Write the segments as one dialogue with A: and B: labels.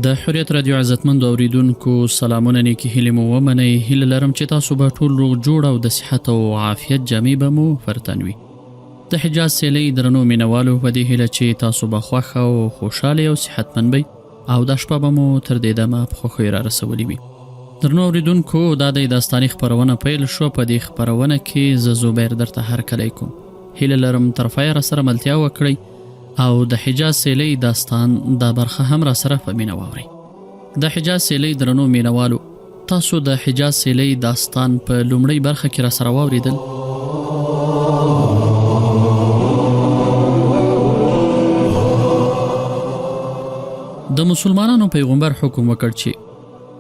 A: د حریت رادیو عزتمند اوریدونکو سلامونه نیکی هیلې مو ومنئ. هیله لرم چې تاسو به ټول روغ جوړ او د صحت او عافیت جامې به مو فرتن وي. د حجاز سیلۍ درنو مینوالو په دې هیله چې تاسو به خوښ او خوشحاله او صحتمند وئ او دا شپه به مو تر دې دمه په خوښۍ را رسولي وي. درنو اوریدونکو دا د داستاني خپرونه پیل شو. په دې خپرونه کې زه زبیر درته هرکلی کوم. هیله لرم تر پایه سره ملتیا وکړئ او د حجاز سیلۍ داستان دا برخه هم را سره په مینه واورئ. د حجاز سیلۍ درنو مینوالو، تاسو د حجاز سیلۍ داستان په لومړۍ برخه کې را سره واوریدل. د مسلمانانو پیغمبر حکم وکړ چې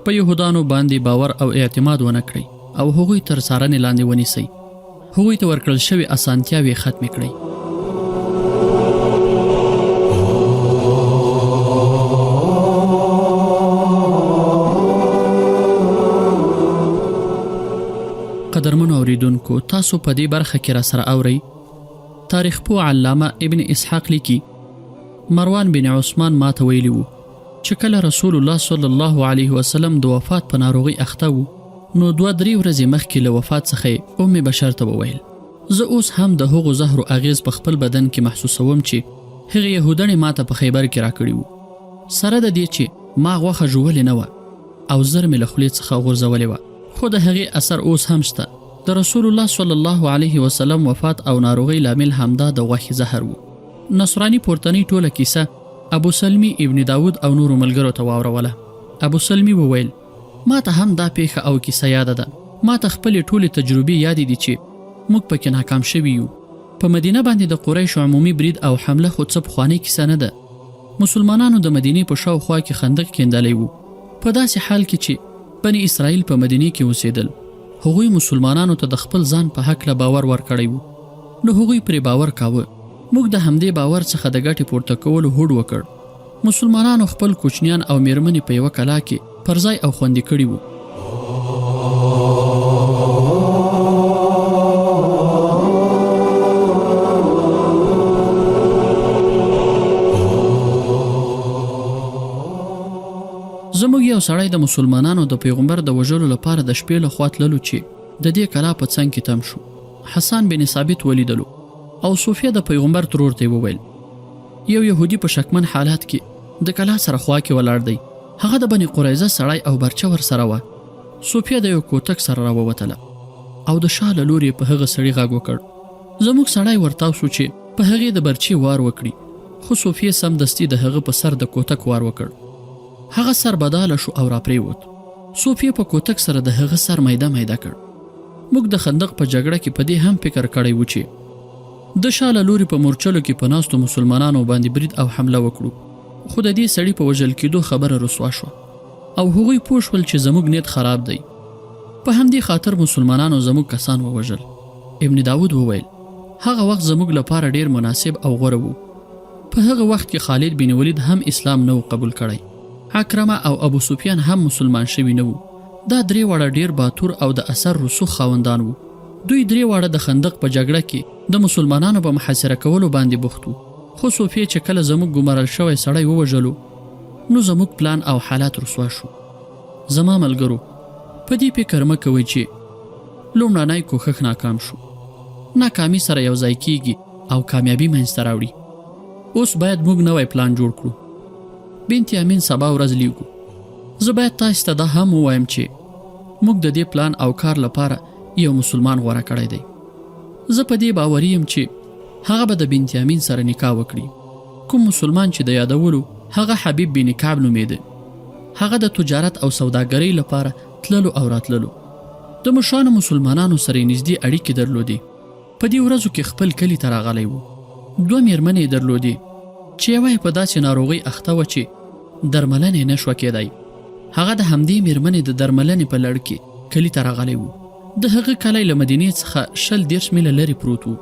A: په یهودانو باندې باور او اعتماد ونه کړئ او هغوی تر څارنې لاندې ونیسئ. هغوی ته ورکړل شوي اسانتیاوې ختمې کړئ. قدرمنو اوریدونکو، تاسو په دې برخه کې را سره اورئ. تاریخ پوه علامه ابن اسحاق لیکي مروان بن عثمان ماته ویلي وو چې کله رسول الله صلی الله علیه وسلم د وفات په ناروغي اخته وو نو 2-3 ورځې مخکې له وفات څخه ام بشر ته وویل زه اوس هم د هغو زهرو اغیز په خپل بدن کې محسوسوم چې هغې یهودنې ماته په خیبر کې راکړي وو. سره د دې چې ما غوښه ژولې نه وه او زر مې له خولې څخه غورځولې وه، خو د هغې اثر اوس هم شته. د رسول الله صلی الله علیه وسلم وفات او ناروغۍ لامل همدا د غوښې زهر وو. نصرانی پورتنۍ ټوله کیسه ابو سلمی ابن داود او نورو ملګرو ته واوروله. ابو سلمی وویل ما ته هم دا پیښه او کیسه یاده ده. ما ته خپلې ټولې تجربې یادې دي چې موږ پکې ناکام شوي یو. په مدینه باندې د قریشو عمومي برید او حمله خو څه پخوانۍ کیسه نه ده. مسلمانانو د مدینې په شاوخوا کې خندق کیندلی وو. په داسې حال کې چې بني اسرائیل په مدینې کې اوسېدل، هغوی مسلمانانو ته د خپل ځان په هکله باور ورکړی وو. نو هغوی پرې باور کاوه. موږ د همدې باور څخه د ګټې پورته کولو هوډ وکړ. مسلمانانو خپل کوچنیان او میرمنې په یوه کلا کې پر ځای او خوندي کړي وو. زموږ یو سړی د مسلمانانو د پیغمبر د وژلو لپاره د شپې له خوا تللو چې د دې کلا په څنګ کې تم شو. حسان بن ثابت ولیدلو او صوفیه د پیغمبر ترور ته وویل یو یهودي په شکمن حالات کې د کلا سره خوا کې ولاړ دی. هغه د بني قریظه سړی او برچه ور سره وه. صوفیه د یو کوتک سره راووتله او د شا له لورې په هغه سړي غږ وکړ. زموږ سړی ورتاو شو چې په هغې د برچې وار وکړي، خو صوفیه سمدستي د هغه په سر د کوتک وار وکړ. هغه سر بداله شو او را پریوت. صوفیه په کوتک سره د هغه سر میده میده کړ. موږ د خندق په جګړه کې په دې هم فکر کړی و چې د شاله لوري په مورچلو کې په ناستو مسلمانانو باندې برید او حمله وکړو، خو د دې سړي په وژل کېدو خبره رسوا شوه او هغوی پوه شول چې زموږ نیت خراب دی. په همدې خاطر مسلمانانو زموږ کسان ووژل. ابن داود وویل هغه وخت زموږ لپاره ډیر مناسب او غوره و. په هغه وخت کې خالد بن ولید هم اسلام نه و قبول کړی. عکرمه او ابو سفیان هم مسلمان شوي نه وو. دا درې واړه ډیر باتور او د اثر رسوخ خاوندان وو. دوی درې واړه د خندق په جګړه کې د مسلمانانو په محاصره کولو باندې بوخت وو. خو صوفیه چې کله زموږ ګمارل شوی سړی ووژلو نو زموږ پلان او حالات رسوا شو. زما ملګرو، په دې فکر مه کوئ چې لومړنی کوښښ ناکام شو. ناکامي سره یو ځای کیږي او کامیابي منځته راوړي. اوس باید موږ نوی پلان جوړ کړو. بنت امین سبا ورځ لیږو. زه باید تاسو ته دا هم ووایم چې موږ د دې پلان او کار لپاره یو مسلمان غوره کړی دی. زه په دې باوري یم چې هغه به د بنت امین سره نکاح وکړي. کوم مسلمان چې د یادولو هغه حبیب بن کعب نومیده. هغه د تجارت او سوداګرۍ لپاره تللو او راتللو. د مشرانو مسلمانانو سره نږدې اړیکې درلودې. په دې ورځو کې خپل کلي ته راغلی و. 2 میرمنې درلودې چې یوه یې په داسې ناروغۍ اخته وه چې درملنې نه شوه کېدی. هغه د همدې میرمنې د درملنې په لړ کې کلي ته راغلی و. د هغه کلی له مدینې څخه 20 میله لرې پروت و.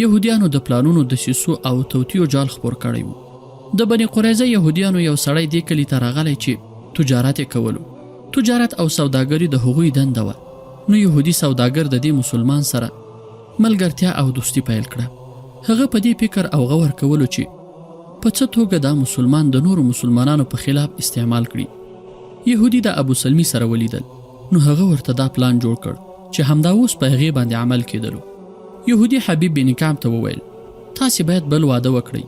A: یهودیانو د پلانونو د سیسو او توتیو جال خپور کړی و. د بني قریظه یهودیانو یو سړی دې کلي ته راغلی چې تجارت یې کولو. تجارت او سوداګري د هغوی دنده وه. نو یهودي سوداګر د دې مسلمان سره ملګرتیا او دوستی پیل کړه. هغه په دې فکر او غور کولو چې په څه توګه دا مسلمان د نورو مسلمانانو په خلاف استعمال کړي. يهودي د ابو سلمي سره ولیدل نو هغه ورته دا پلان جوړ کړ چې همدا اوس په هغې باندې عمل کېدلو. يهودي حبیب بن کعب ته وویل تاسې باید بل واده وکړئ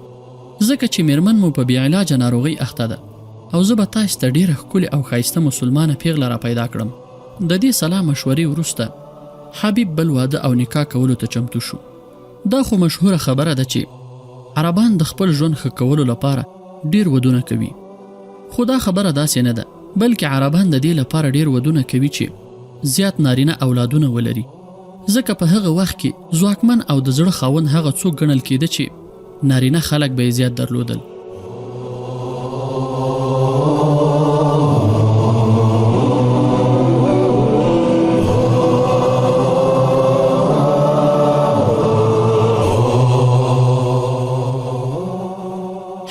A: ځکه چې میرمن مو په بې علاجه ناروغۍ اخته ده او زه به تاسې ته ډېره ښکلې او ښایسته مسلمانه پیغله را پیدا کړم. د دې سلا مشورې وروسته حبیب بل واده او نکاح کولو ته چمتو شو. دا خو مشهوره خبره ده چې عربان د خپل ژوند ښه کولو لپاره ډېر ودونه کوي. خو دا خبره داسې نه ده بلکې عربان د دې لپاره ډېر ودونه کوي چې زیات نارینه اولادونه ولري ځکه په هغه وخت کې ځواکمن او د زړه خاوند هغه څوک ګڼل کېده چې نارینه خلک به یې زیات درلودل.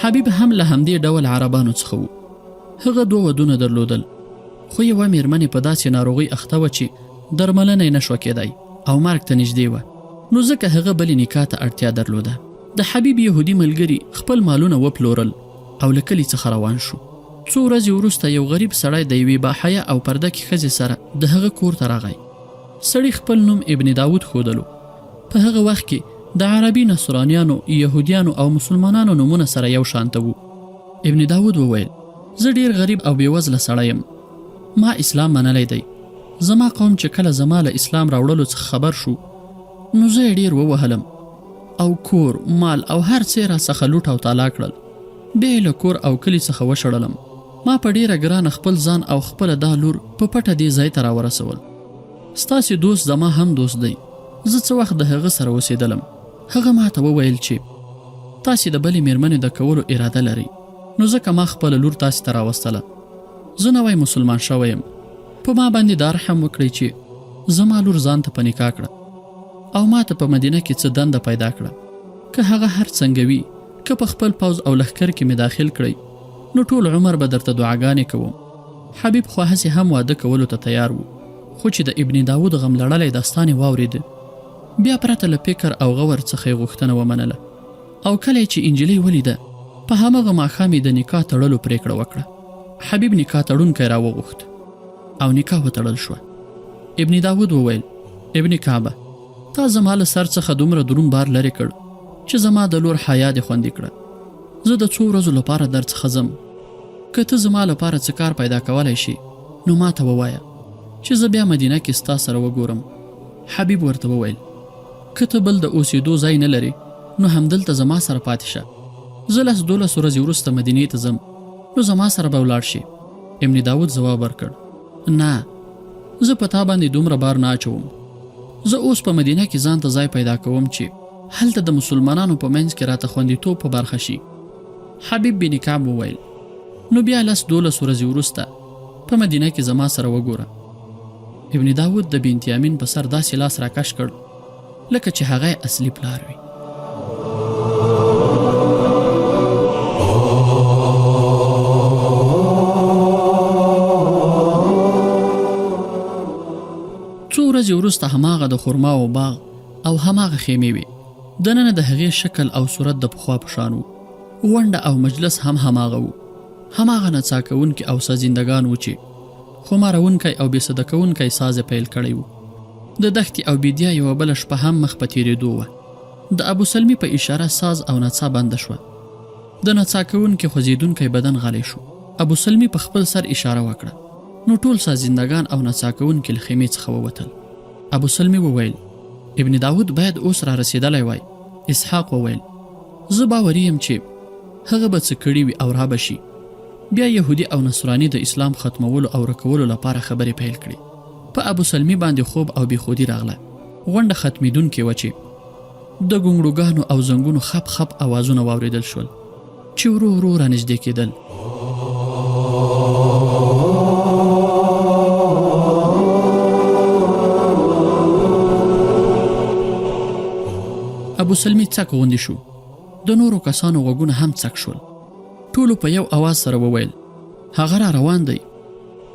A: حبیب هم له همدې ډول عربانو څخه و. هغه 2 ودونه درلودل خو یوه میرمنې په داسې ناروغۍ اخته وه چې درملنه یې نشوه کېدای او مرګ ته نږدې وه نو ځکه هغه بلې نکاح ته اړتیا درلوده. د حبیب یهودي ملګري خپل مالونه وپلورل او له کلي څخه روان شو. څو ورځې وروسته یو غریب سړی د یوې باحیا او پرده کې ښځې سره د هغه کور ته راغی. سړي خپل نوم ابن داود ښودلو. په هغه وخت کې د عربي نصرانیانو، یهودیانو او مسلمانانو نومونه سره یو شانته وو. ابن داود وویل زه ډیر غریب او بېوزله سړی یم. ما اسلام منلی دی. زما قوم چې کله زما له اسلام راوړلو څخه خبر شو نو زه یې ډیر ووهلم او کور، مال او هر څه یې راڅخه لوټ او تالا کړل. بیا یې له کور او کلي څخه وشړلم. ما په ډیره ګرانه خپل ځان او خپله دا لور په پټه دې ځای ته راورسول. ستاسې دوست زما هم دوست دی. زه څه وخت د هغه سره اوسېدلم. هغه ما ته وویل چې تاسې د بلې میرمنې د کولو اراده لرئ نو ځکه ما خپله لور تاسې ته راوستله. زه نوی مسلمان شوی یم. په ما باندې دا رحم وکړئ چې زما لور ځان ته په نکاح کړه او ما ته په مدینه کې څه دنده پیدا کړه. که هغه هر څنګه وي، که په خپل پوځ او لښکر کې مې داخل کړئ نو ټول عمر به درته دعاګانې کوم. حبیب خو هسې هم واده کولو ته تیار و، خو چې د ابن داود غم لړلی داستان یې واورېده بیا پرته له فکر او غور څخه یې غوښتنه ومنله او کله چې انجلۍ ولیده په همغه ماښام یې د نکاح تړلو پرېکړه وکړه. حبیب نکاح تړونکی راوغوښت او نکاح وتړل شوه. ابن داود وویل ابن کعبه تا زما له سر څخه دومره دروند بار لرې کړ چې زما د لور حیا دې خوندي کړه. زه د څو ورځو لپاره در څخه ځم. که ته زما لپاره څه کار پیدا کولی شي نو ما ته ووایه چې زه بیا مدینه کې ستا سره وګورم. حبیب ورته وویل که ته بل د اوسېدو ځای نه لرې نو همدلته زما سره پاتې شه. زه 10-12 ورځې وروسته مدینې ته ځم نو زما سره به ولاړ شي. ابن داود ځواب ورکړ نه، زه په تا باندې دومره بار نه اچوم. زه اوس په مدینه کې ځان ته ځای پیدا کوم چې هلته د مسلمانانو په منځ کې راته خوندیتوب په برخه شي. حبیب بن کعب وویل نو بیا 10-12 ورځې وروسته په مدینه کې زما سره وګوره. ابن داود د بنت یامین په سر داسې لاس راکش کړ لکه چې هغه اصلي پلار وي. څو ورځې وروسته هماغه د خرما او باغ او هماغه خیمې وي. دننه د هغې شکل او صورت د پخوا په شان و. ونډه او مجلس هم هماغه و. هماغه نڅا کوونکي او سازندګان و چې خمارونکی او بېسده کوونکی ساز پیل کړی و. د دښتې او بیدیا یوه بله شپه هم مخ په تېرېدو وه. د ابو سلمي په اشاره ساز او نڅا بنده شوه. د نڅا کوونکي خوځېدونکی بدن غلی شو. ابو سلمي په خپل سر اشاره وکړه نو ټول سازندګان او نڅا کوونکي له خیمې څخه ووتل. ابو سلمي وویل ابن داود باید اوس را رسېدلی وای. اسحاق وویل زه باوري یم چې هغه به څه کړي وي او را به شي. بیا یهودي او نصراني د اسلام ختمولو او رکولو لپاره خبرې پیل کړي. په ابو سلمي باندې خوب او بېخودي راغله. غونډه ختمېدونکې وه چې د ګونګړوګانو او زنګونو خپ خپ اوازونه واورېدل شول چې ورو ورو را نږدې کېدل. ابو سلمي څک غوندې شو. د نورو کسانو غوږونه هم څک شول. ټولو په یو اواز سره وویل هغه را روان دی.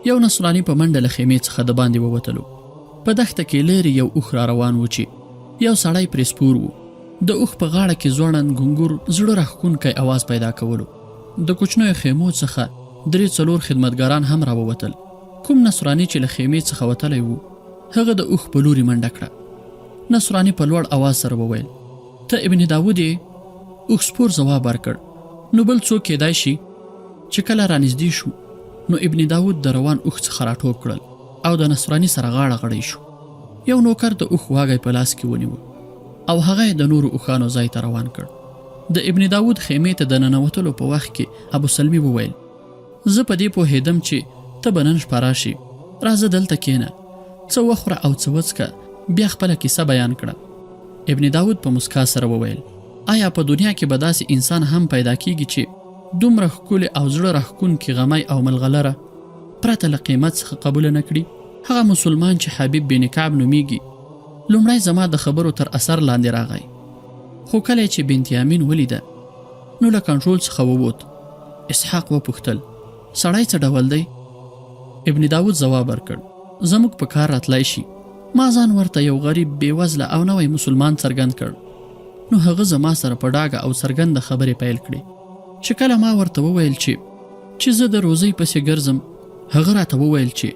A: یو نصراني په منډه له خیمې څخه د باندې ووتلو. په دښته کې لرې یو اوښ را روان و چې یو سړی پرې سپور و. د اوښ په غاړه کې ځوړند ګونګور زړه راښکونکی اواز پیدا کولو. د کوچنیو خیمو څخه 3-4 خدمتګاران هم راووتل. کوم نصراني چې له خیمې څخه وتلی و هغه د اوښ په لوري منډه کړه. نصراني په لوړ اواز سره وویل: ته ابن داود یې؟ اوښ سپور ځواب ورکړ: نو بل څوک کیدای شي. چې کله رانږدې شو نو ابن داود د روان اوښ څخه راټوپ کړل او د نصراني سره غاړه غړی شو. یو نوکر د اوښ واګی په لاس کې ونیو او هغه یې د نورو اوښانو ځای ته روان کړ. د ابن داود خیمې ته د ننوتلو په وخت کې ابو سلمي وویل: زه په دې پوهېدم چې ته به نن شپه راشې. راځه دلته کښېنه، څه وخوره او څه وڅښه، بیا خپله کیسه بیان کړه. ابن داود په مسکا سره وویل: آیا په دنیا کې به داسې انسان هم پیدا کیږي چې دومره ښکلې او زړه راښکونکې غمی او ملغلره پرته له قیمت څخه قبوله نه کړي؟ هغه مسلمان چې حبیب بن کعب نومیږي لومړی زما د خبرو تر اثر لاندې راغی، خو کله چې بنت یامین ولیده نو له کنټرول څخه ووت. اسحاق وپوښتل: سړی څه ډول دی؟ ابن داود ځواب ورکړ: زموږ په کار راتلی شي. ما ځان ورته یو غریب بېوزله او نوی مسلمان څرګند کړ. نو هغه زما سره په ډاګه او څرګنده خبرې پیل کړې. چې کله ما ورته وویل چې زه د روزۍ پسې ګرځم، هغه راته وویل چې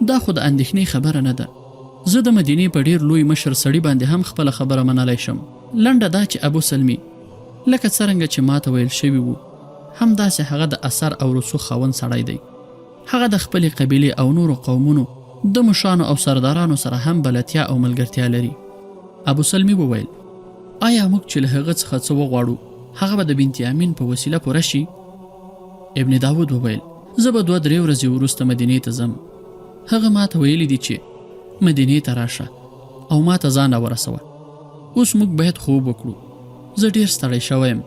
A: دا خو د اندېښنې خبره نه ده. زه د مدینې په ډیر لوی مشر سړي باندې هم خپله خبره منلی شم. لنډه دا چې ابو سلمي لکه څرنګه چې ما ته ویل شوي وو همداسې هغه د اثر او رسوخ خاوند سړی دی. هغه د خپلې قبیلې او نورو قومونو د مشرانو او سردارانو سره هم بلدتیا او ملګرتیا لري. ابو سلمي وویل: آیا موږ چې له هغه څخه څه وغواړو هغه به د بنت یامین په وسیله پوره شي؟ ابن داود وویل: زه به 2-3 ورځې وروسته مدینې ته ځم. هغه ما ته ویلي دي چې مدینې ته راشه او ما ته ځان راورسوه. اوس موږ باید خوب وکړو، زه ډیر ستړی شوی یم.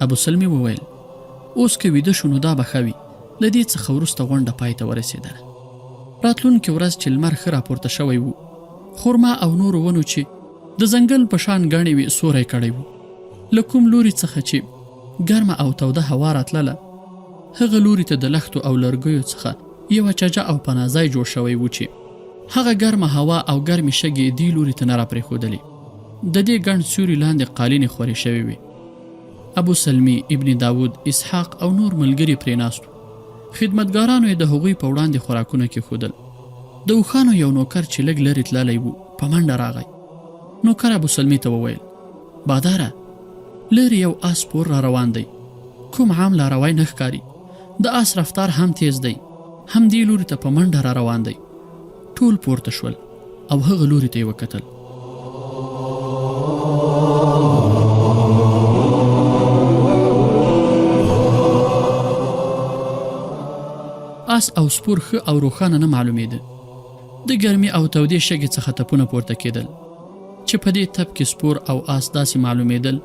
A: ابو سلمي وویل: اوس که ویده شو نو دا به ښه وي. له دې څخه وروسته غونډه پای ته ورسېدله. راتلونکې ورځ چې لمر ښه راپورته شوی و، خرما او نورو ونو چې د ځنګل په شان ګڼې وې سوری کړی و. له کوم لوري څخه چې ګرمه او توده هوا راتلله، هغه لوري ته د لښتو او لرګیو څخه یوه چجه او پناهځای جوړ شوی و چې هغه ګرمه هوا او ګرمې شګې دې لوري ته نه راپرېښودلې. د دې ګڼ سیوري لاندې قالینې خورې شوې وې. ابو سلمي، ابن داود، اسحاق او نور ملګري پرې ناست وو. خدمتګارانو یې د هغوی په وړاندې خوراکونه کېښودل. د اوښانو یو نوکر چې لږ لرې تللی و په منډه راغی. نوکر ابو سلمي ته وویل: باداره، لرې یو آس سپور را روان دی. کوم عام لاروی نه ښکاري. د آس رفتار هم تیز دی، هم دې لوري ته په منډه را روان دی. ټول پورته شول او هغه لوري ته یې وکتل. آس او سپور ښه او روښانه نه معلومېده. د ګرمي او تودې شګې څخه تپونه پورته کېدل چې په دې تپ کې سپور او آس داسې معلومېدل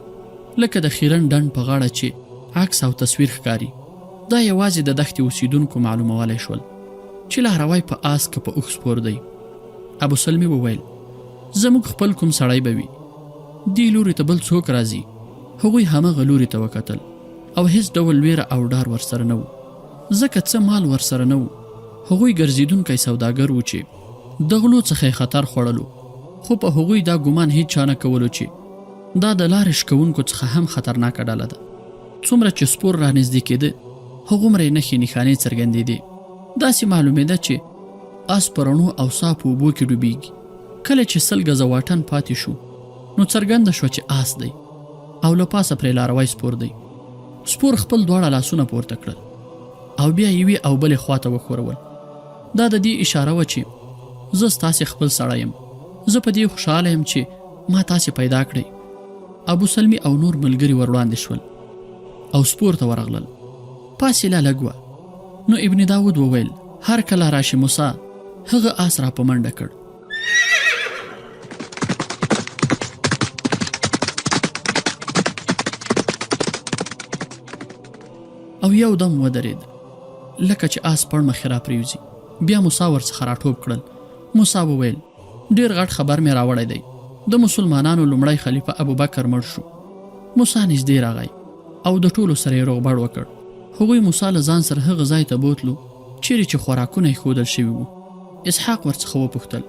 A: لکه د خیرن ډنډ په غاړه چې عکس او تصویر ښکاري. دا یوازې د دښتې اوسیدونکو معلومولی شول چې لاروی په آس که په اوښ سپور دی. ابو سلمي وویل: زموږ خپل کوم سړی به وي. دې لوري ته بل څوک راځي؟ هغوی همغه لوري ته وکتل او هیڅ ډول ویره او ډار ورسره نه و، ځکه څه مال ورسره نه و. هغوی ګرځېدونکی سوداګر و چې د غلو څخه یې خطر خوړلو، خو په هغوی دا ګمان هیڅ چا نه کولو چې دا د لارې شکوونکو څخه هم خطرناکه ډله ده. څومره چې سپور رانږدې کېده هغومره یې نښې نښانې څرګندېدې. داسې معلومېده چې آس په رڼو او صافو اوبو کې ډوبېږي. کله چې 100 ګزه واټن پاتې شو نو څرګنده شوه چې آس دی او له پاسه پرې لاروی سپور دی. سپور خپل دواړه لاسونه پورته کړل او بیا یوې او بلې خواته وښورول. دا د دې اشاره وه چې زه ستاسې خپل سړی یم. زه په دې خوشحاله یم چې ما تاسې پیدا کړئ. ابو سلمي او نور ملګري ور وړاندې شول او سپور ته ورغلل. فاصله لږ وه. نو ابن داود وویل: هر کله راشي موسی، هغه آس را په منډه کړ. او یو دم ودرېد لکه چې آس پړ مخې را پرېوځي. بیا موسی ورڅخه راټوپ کړل. موسی وویل: ډېر غټ خبر مې راوړی دی. د مسلمانانو لومړی خلیفه ابوبکر مړ شو. موسی نږدې راغی او د ټولو سره یې روغبړ وکړ. هغوی موسی له ځان سره هغه ځای ته بوتلو چیرې چې خوراکونه یې ښودل شوي وو. اسحاق ورڅخه وپوښتل: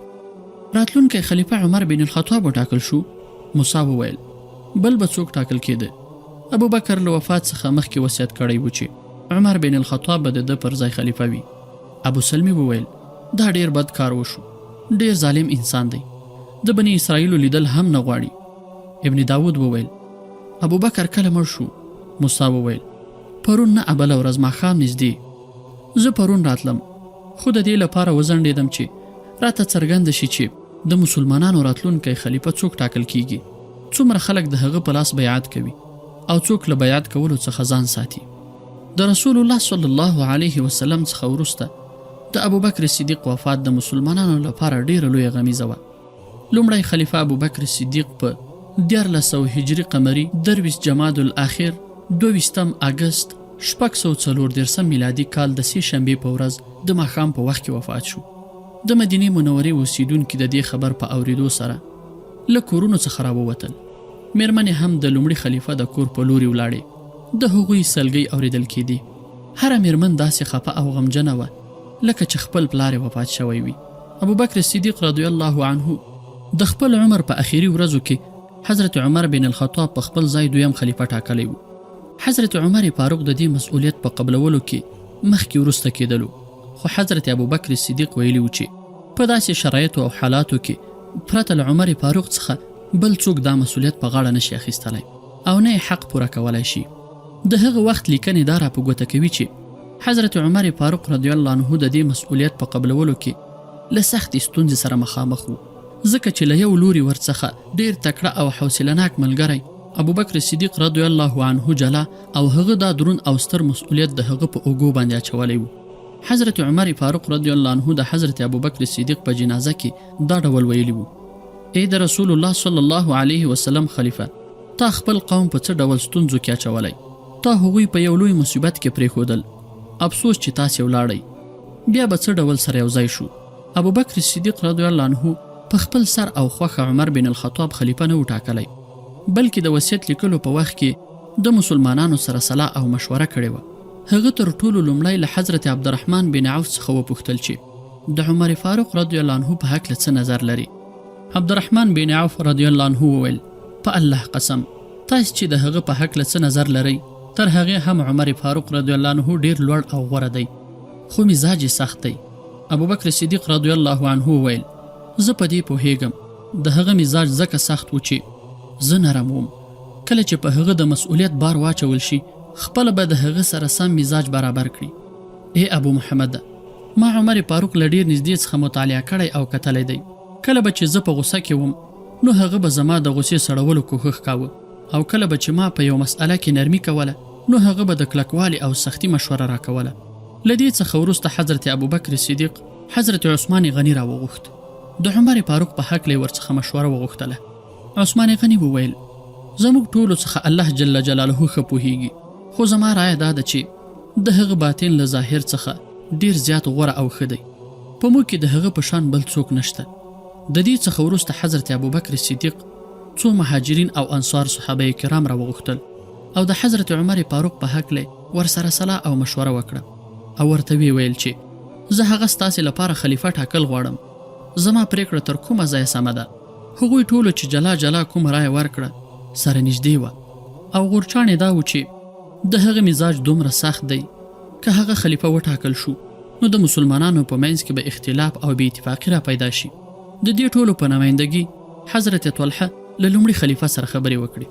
A: راتلونکی خلیفه عمر بن الخطاب وټاکل شو؟ موسی وویل: بل به څوک ټاکل کېده. ابو بکر له وفات څخه مخکې وصیت کړی و چې عمر بن الخطاب به د پر ځای خلیفه وي. ابو سلمي وویل دا ډیر بد کار وشو، ډیر ظالم انسان دی، د بني اسرائیلو لیدل هم نه غواړي. ابن داود وویل ابو بکر کله مړ شو؟ موسی وویل پرون نه بله ورځ ماښام نږدې. زه پرون راتلم، خو د دې لپاره وځنډېدم چې راته څرګنده شي چې د مسلمانانو راتلونکی خلیفه څوک ټاکل کیږي، څومره خلک د هغه په لاس بیعت کوي او څوک له بیعت کولو څخه ځان ساتي. د رسول الله صلی الله علیه وسلم څخه وروسته د ابو بکر صدیق وفات د مسلمانانو لپاره ډیره لویه غمیزه وه. لومړی خلیفه ابو بکر صدیق په 1400 هجري قمري 23 جمادی الاخر 22 اگست 640 میلادي کال د سې شنبې په ورځ د ماښام په وخت کې وفات شو. د مدینې منورې اوسیدونکي د دې خبر په اوریدو سره له کورونو څخه راووتل. میرمنې هم د لومړي خلیفه د کور په لوري ولاړې. د هغوی سلګۍ اوریدل کېدې. هره میرمن داسې خفه او غمجنه وه لکه چې خپل پلار یې وفات شوی وي. ابو بکر صدیق رضی الله عنه د خپل عمر په اخیری ورځو کې حضرت عمر بن الخطاب په خپل ځای دویم خلیفه ټاکلی و. حضرت عمر فاروق د دې مسؤلیت په قبلولو کې مخکې وروسته کېدلو، خو حضرت ابو بکر صدیق ویلی و چې په داسې شرایطو او حالاتو کې پرته له عمر فاروق څخه بل څوک دا مسؤلیت په غاړه نشي اخیستلی او نه حق پوره کولی شي. د هغه وخت لیکنې دا را په ګوته کوي چې حضرت عمر فاروق رضی الله عنه د دې مسؤلیت په قبلولو کې له سختې ستونزې سره مخامخ و، ځکه چې له یو لوري ورڅخه ډیر تکړه او حوصله‌ناک ملګری ابو بکر صدیق رضی الله عنه جلا او هغه دا درون او ستر مسؤلیت د هغه په اوږو باندې اچولی و. حضرت عمر فاروق رضی الله عنه د حضرت ابو بکر صدیق په جنازه کې دا ډول ویلی و: ای د رسول الله صلی الله علیه وسلم خلیفه، تا خپل قوم په څه ډول ستونزو کې اچولی؟ تا هغوی په یو لوی مصیبت کې پرېښودل، افسوس چې تاسې ولاړئ، بیا به څه ډول سره یو ځای شو؟ ابو بکر صدیق رضی الله عنه په خپل سر او خوښه عمر بن الخطاب خلیفه نه و ټاکلی، بلکې د وصیت لیکلو په وخت کې د مسلمانانو سره صلاح او مشوره کړې وه. هغه تر ټولو لومړی له حضرت عبدالرحمن بن عوف څخه وپوښتل چې د عمر فاروق رضی الله عنه په هکله څه نظر لري. عبدالرحمن بن عوف رضی الله عنه وویل په الله قسم، تاسې چې د هغه په هکله څه نظر لرئ تر هغې هم عمر فاروق رضی الله عنه ډیر لوړ او غوره دی، خو مزاج یې سخت دی. ابو بکر صدیق رضی الله عنه وویل زه په دې پوهیږم، د هغه مزاج ځکه سخت و چې زه نرم وم، کله چې په هغه د مسؤلیت بار واچول شي خپله به د هغه سره سم مزاج برابر کړي. ای ابو محمد، ما عمر فاروق له ډیر نږدې څخه مطالعه کړی او کتلی دی. کله به چې زه په غوسه کې وم نو هغه به زما د غوسې سړولو کوښښ کاوه، او کله به چې ما په یو مسئله کې نرمي کوله نو هغه به د کلکوالي او سختي مشوره راکوله. له دې څخه وروسته حضرت ابو بکر صدیق حضرت عثمان غني راوغوښت. د عمر فاروق په حق له ورڅخه مشوره وغوښتله. عثمان غني وویل زموږ ټولو څخه الله جل جلاله ښه پوهیږي، خو زما رایه دا ده چې د هغه باطن له ظاهر څخه ډیر زیات غوره او ښه دی، په موږ کې د هغه په شان بل څوک نشته. د دې څخه وروسته حضرت ابو بکر صدیق څو مهاجرین او انصار صحابه کرام راوغوښتل او د حضرت عمر فاروق په حق له ورسره صلاح او مشوره وکړه او ورته ویل چې زه هغه ستاسې لپاره خلیفه ټاکل غواړم، زما پریکړه تر کومه ځایه سمه ده. هغوی ټولو چې جلا جلا کومه رایه ورکړه سره نږدې وه او غورچاڼې دا و چې د هغه مزاج دومره سخت دی که هغه خلیفه وټاکل شو نو د مسلمانانو په منځ کې به اختلاف او بې اتفاقي را پیدا شي. د دې ټولو په نمایندګي حضرت طلحه له لومړي خلیفه سره خبرې وکړي.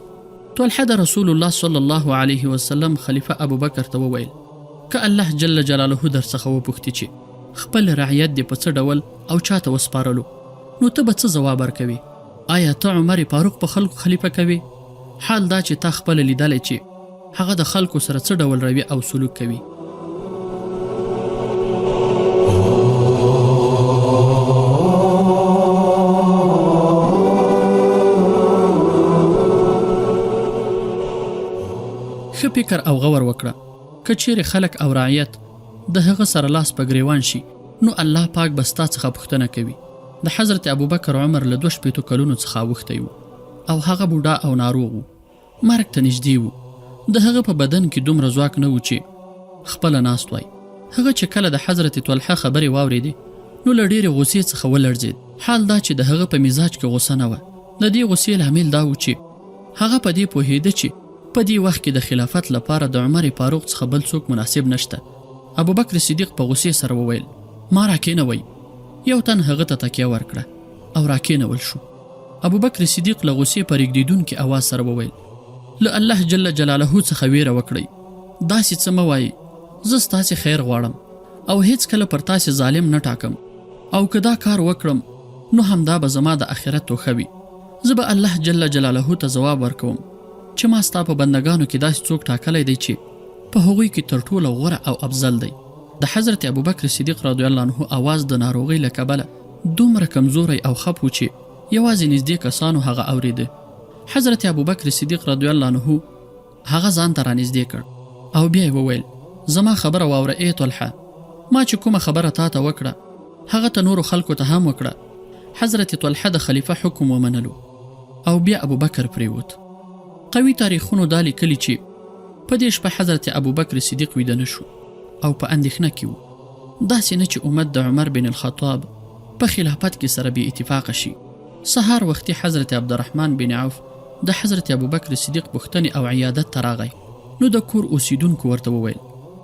A: طلحه د رسول الله صلی الله علیه وسلم خلیفه ابو بکر ته وویل که الله جل جلاله درڅخه وپوښتي چې خپل رعیت دې په څه ډول او چاته وسپارلو نو ته به څه ځواب ورکوي؟ آیا ته عمر فاروق په خلکو خلیفه کوي؟ حال دا چې تا خپله لیدلی چې هغه د خلکو سره څه ډول رویه او سلوک کوي. ښه فکر او غور وکړه، که چیرې خلک او رعیت د هغه سره لاس په ګریوان شي نو الله پاک به ستا څخه پوښتنه کوي. د حضرت ابو بکر عمر له 2 کلونو څخه اوښتی و او هغه بوډا او ناروغ و، مرګ ته نږدې و. د هغه په بدن کې دومره ځواک نه و چې خپله ناست وای. هغه چې کله د حضرت طلحه خبرې واورېدې نو له ډېرې غوسې څخه ولړزېد. حال دا چې د هغه په مزاج کې غوسه نه وه، د دې غوسې لامل دا و چې هغه په دې پوهېده چې په دې وخت کې د خلافت لپاره د عمر فاروق څخه بل څوک مناسب نشته. ابوبکر صدیق په غوسې سره وویل ما راکېنوئ. یو تن هغه ته تکیه ورکړه او راکېنول شو. ابوبکر صدیق له غوسې په رېږدېدونکي اواز سره وویل له الله جل جلاله څخه ویره وکړئ. داسې څه مه وایئ. زه ستاسې خیر غواړم او هیڅ کله پر تاسې ظالم نه ټاکم او که دا کار وکړم نو همدا به زما د آخرت توښه وي. زه به الله جل جلاله ته ځواب ورکوم چې ما ستا په بندګانو کې داسې څوک ټاکلی دی چې په هغوی کې تر ټوله غوره او افضل دی. د حضرت ابوبکر صدیق رضی الله عنه اواز د ناروغۍ له کبله دومره کمزوری او خپ و چې یوازې نږدې کسانو هغه اوریده. حضرت ابوبکر صدیق رضی الله عنه هغه ځان ته رانږدې کړ او بیا یې وویل زما خبره واوره ای طلحه. ما چې کومه خبره تا ته وکړه هغه ته نورو خلکو ته هم وکړه. حضرت طلحه د خلیفه حکم ومنلو او بیا ابوبکر پریوت. قوي تاریخونو دا لیکلي چې په دې شپه حضرت ابوبکر صدیق ویده نه شو او په اندېښنه کې و. داسې نه چې امت د عمر بن الخطاب په خلافت کې سره بې اتفاقه شي. سهار وختي حضرت عبدالرحمن بن عوف د حضرت ابوبکر صدیق پوښتنې او عیادت ته راغی. نو د کور اوسیدونکو ورته وویل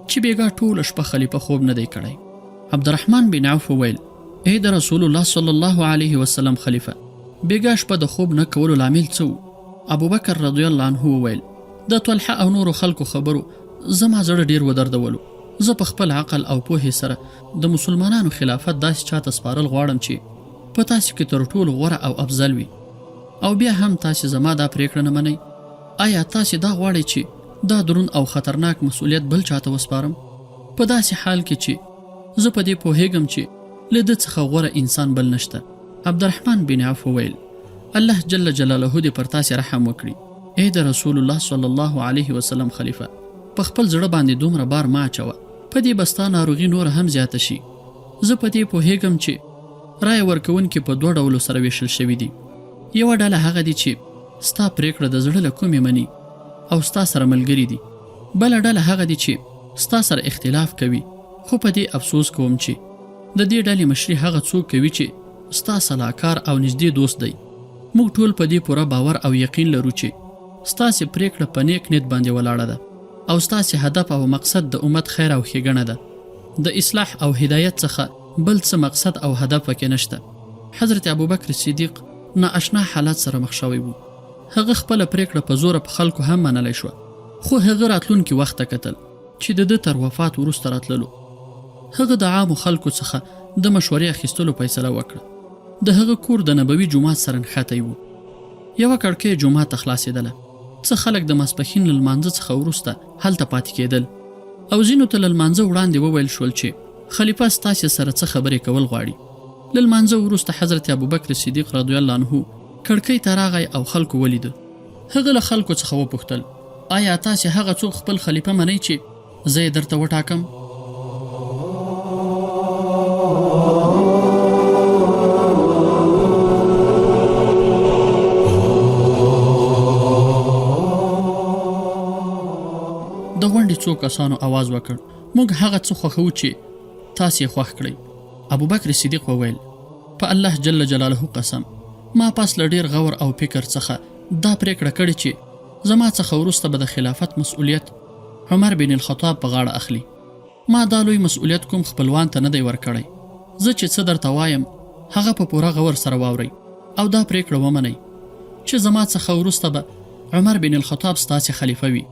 A: چې بیګا ټوله شپه خلیفه خوب نه دی کړی. عبدالرحمن بن عوف وویل ای د رسول الله صلی الله علیه وسلم خلیفه بیګا شپه د خوب نه کولو لامل څه و؟ ابوبکر رضی الله عنه وویل د طلحه او نورو خلکو خبرو زما زړه ډیر ودردولو. زه په خپل عقل او پوهې سره د مسلمانانو خلافت داسې چاته سپارل غواړم چې په تاسو کې تر ټولو غوره او افضل وي او بیا هم تاسو زما دا پریکړه نه منئ. آیا تاسو دا غواړئ چې دا درون او خطرناک مسؤلیت بل چاته وسپارم په داسې حال کې چې زه په دې پوهیږم چې له ده څخه غوره انسان بل نشته؟ عبدالرحمن بن عوف وویل الله جل جلاله دې پر تاسې رحم وکړي. ای د رسول الله صلی الله علیه وسلم خلیفه په خپل زړه باندې دومره بار ما اچوه. په دې به ستا ناروغي نور هم زیاته شي. زه په دې پوهیږم چې رایه ورکوونکي په دوه ډولو سره ویشل شوي دي. یوه ډله هغه دي چې ستا پریکړه د زړه له کومې مني او ستا سره ملګري دي. بله ډله هغه دي چې ستا سره اختلاف کوي خو په دې افسوس کوم چې د دې ډلې مشري هغه څوک کوي چې ستا صلاحکار او نږدې دوست دی. موږ ټول په دې پوره باور او یقین لرو چې ستاسې پریکړه په نیک نیت باندې ولاړه ده او ستاسې هدف او مقصد د امت خیر او ښېګڼه ده. د اصلاح او هدایت څخه بل څه مقصد او هدف پکې نشته. حضرت ابوبکر صدیق نااشنا حالات سره مخ شوی و. هغه خپله پریکړه په زوره په خلکو هم منلی شوه خو هغه راتلونکي وخت ته کتل چې د ده تر وفات وروسته راتللو. هغه د عامو خلکو څخه د مشورې اخیستلو فیصله وکړه. د هغه کور د نبوي جومات سره نښتی و. یوه کړکۍ جومات ته خلاصېدله. څه خلک د ماسپښین له لمانځه څخه وروسته هلته پاتې کېدل او ځینو ته له لمانځه وړاندې وویل شول چې خلیفه ستاسې سره څه خبرې کول غواړي. له لمانځه وروسته حضرت ابوبکر صدیق رضی الله عنه کړکۍ ته راغی او خلکو ولیده. هغه له خلکو څخه وپوښتل آیا تاسې هغه څوک خپل خلیفه منئ چې زه یې درته وټاکم؟ د غونډې څو کسانو आवाज وکړ موږ هغه څه خوښو چې تاسې یې خوښ کړئ. ابوبکر صدیق وویل په الله جل جلاله قسم ما پس له ډېر غور او فکر څخه دا پریکړه کړې چې زما څخه وروسته به د خلافت مسؤلیت عمر بن الخطاب په غاړه اخلي. ما دا لوی مسؤلیت کوم خپلوان ته نه دی ورکړی. زه چې څه درته وایم هغه په پوره غور سره واورئ او دا پریکړه ومنئ چې زما څخه وروسته به عمر بن الخطاب ستاسې خلیفه وي.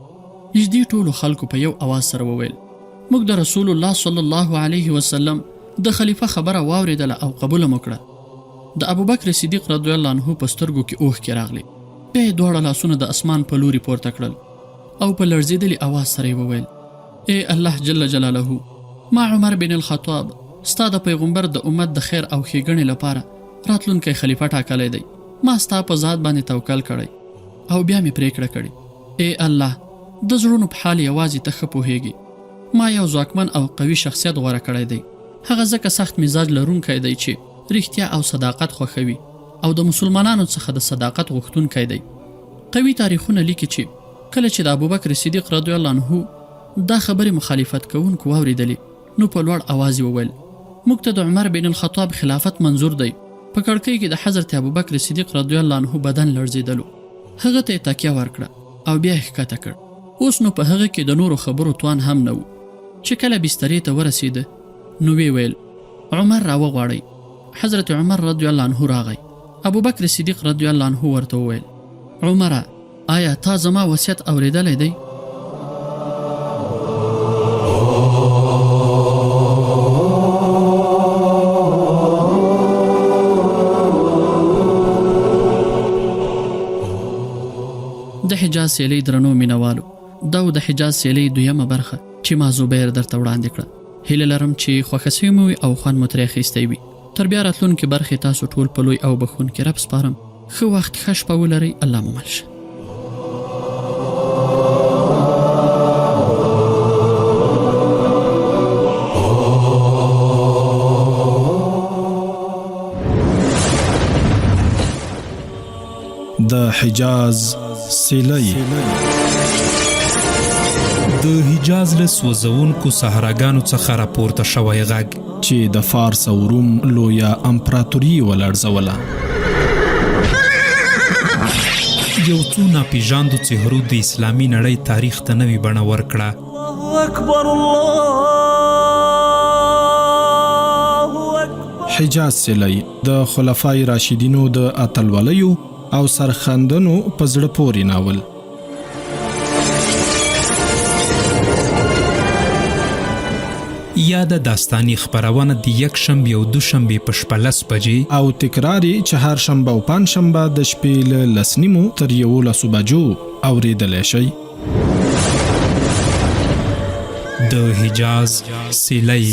A: نږدې ټولو خلکو په یو اواز سره وویل موږ د رسول الله صلی الله علیه وسلم د خلیفه خبره واورېدله او قبوله مو کړه. د ابوبکر صدیق رضی الله عنه په سترګو کې اوښکې راغلې. بیا یې دواړه لاسونه د اسمان په لوري پورته کړل او په لړزېدلي اواز سره یې وویل ای الله جل جلاله ما عمر بن الخطاب ستا د پیغمبر د امت د خیر او ښېګڼې لپاره راتلونکی خلیفه ټاکلی دی. ما ستا په ذات باندې توکل کړی او بیا مې پریکړه کړې ای الله د زړونو په حال یوازې ته ښه پوهیږي. ما یو ځواکمن او قوي شخصیت غوره کړی دی. هغه ځکه سخت مزاج لرونکی دی چې رښتیا او صداقت خوښوي او د مسلمانانو څخه د صداقت غوښتونکی دی. قوي تاریخونه لیکي چې کله چې د ابوبکر صدیق رضی الله عنه دا خبرې مخالفت کوونکو واورېدلې نو په لوړ اواز یې وویل موږ ته د عمر بن الخطاب خلافت منظور دی. په کړکۍ کې د حضرت ابوبکر صدیق رضی الله عنه بدن لړزېدلو. هغه ته تکیه ورکړه او بیا یې ښکته کړ. اوس نو په هغه کې د نورو خبرو توان هم نه و. چې کله بسترې ته ورسېده نو وی ویل عمر را وغواړئ. حضرت عمر رضی الله عنه راغی. ابو بکر صدیق رضی الله عنه ورته وویل عمره آیا تا زما وصیت اوریدلی دی؟ د حجاز سیلۍ درنو مینوالو، دا د حجاز سیلۍ دویمه برخه چې ما زبیر درته وړاندې کړه. هیله لرم چې خوښه سوې مو وي او خوند مو ترې اخیستی وي. تر بیا راتلونکې برخې تاسو ټول په لوی او بخښونکي رب سپارم. ښه وخت ښه شپه ولرئ. الله مو مل شه.
B: د حجاز سیلۍ.
C: د حجاز له سوځونکو صحراګانو څخه راپورته شوی غږ
B: چې د فارس او روم لویه امپراتوري ولړزوله.
C: یو څو ناپېژاندو څهرو د اسلامي نړۍ تاریخ ته نوې بڼه ورکړه.
D: الله اکبر الله اکبر.
B: حجاز سیلۍ د خلفای راشدینو د اتلولیو او سرخندنو په زړه پورې ناول.
C: یا د داستاني خپرونه د یکشنبې او دوشنبې په شپه 10 بجې
B: او تکراري چهارشنبه او پنجشنبه د شپې له 10:30 تر 11 بجو اوریدلی شئ.
C: د حجاز سیلۍ.